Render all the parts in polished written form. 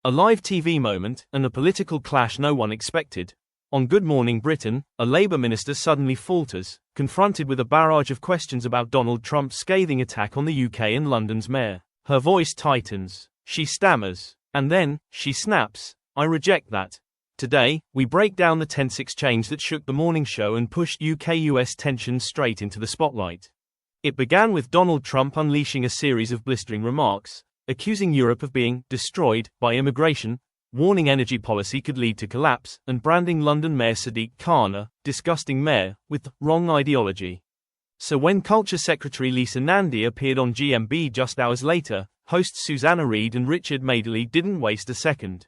A live TV moment, and a political clash no one expected. On Good Morning Britain, a Labour minister suddenly falters, confronted with a barrage of questions about Donald Trump's scathing attack on the UK and London's mayor. Her voice tightens. She stammers. And then, she snaps, "I reject that." Today, we break down the tense exchange that shook the morning show and pushed UK-US tensions straight into the spotlight. It began with Donald Trump unleashing a series of blistering remarks, accusing Europe of being destroyed by immigration, warning energy policy could lead to collapse, and branding London Mayor Sadiq Khan a disgusting mayor with wrong ideology. So when Culture Secretary Lisa Nandy appeared on GMB just hours later, hosts Susanna Reid and Richard Madeley didn't waste a second.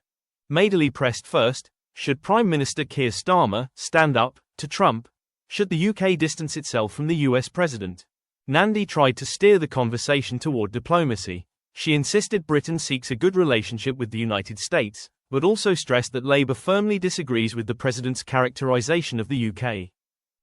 Madeley pressed first, should Prime Minister Keir Starmer stand up to Trump? Should the UK distance itself from the US president? Nandy tried to steer the conversation toward diplomacy. She insisted Britain seeks a good relationship with the United States, but also stressed that Labour firmly disagrees with the president's characterization of the UK.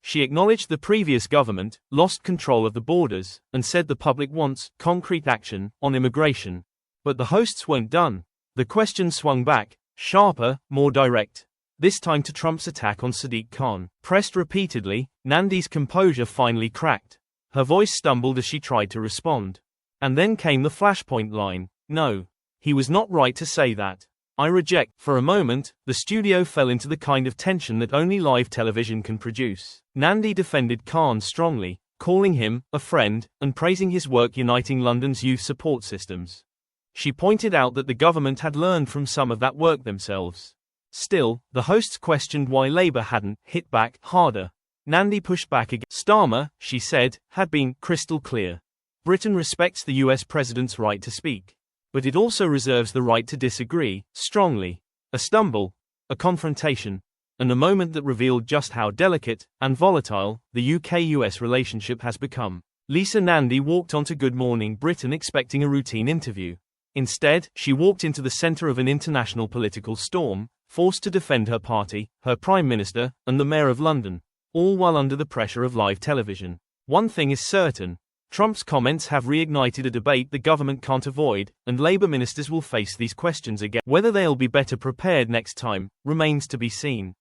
She acknowledged the previous government lost control of the borders, and said the public wants concrete action on immigration. But the hosts weren't done. The question swung back, sharper, more direct. This time to Trump's attack on Sadiq Khan. Pressed repeatedly, Nandy's composure finally cracked. Her voice stumbled as she tried to respond. And then came the flashpoint line. "No. He was not right to say that. I reject." For a moment, the studio fell into the kind of tension that only live television can produce. Nandy defended Khan strongly, calling him a friend, and praising his work uniting London's youth support systems. She pointed out that the government had learned from some of that work themselves. Still, the hosts questioned why Labour hadn't hit back harder. Nandy pushed back again. Starmer, she said, had been crystal clear. Britain respects the US president's right to speak. But it also reserves the right to disagree, strongly. A stumble, a confrontation, and a moment that revealed just how delicate and volatile the UK-US relationship has become. Lisa Nandy walked onto Good Morning Britain expecting a routine interview. Instead, she walked into the centre of an international political storm, forced to defend her party, her Prime Minister, and the Mayor of London, all while under the pressure of live television. One thing is certain. Trump's comments have reignited a debate the government can't avoid, and Labour ministers will face these questions again. Whether they'll be better prepared next time remains to be seen.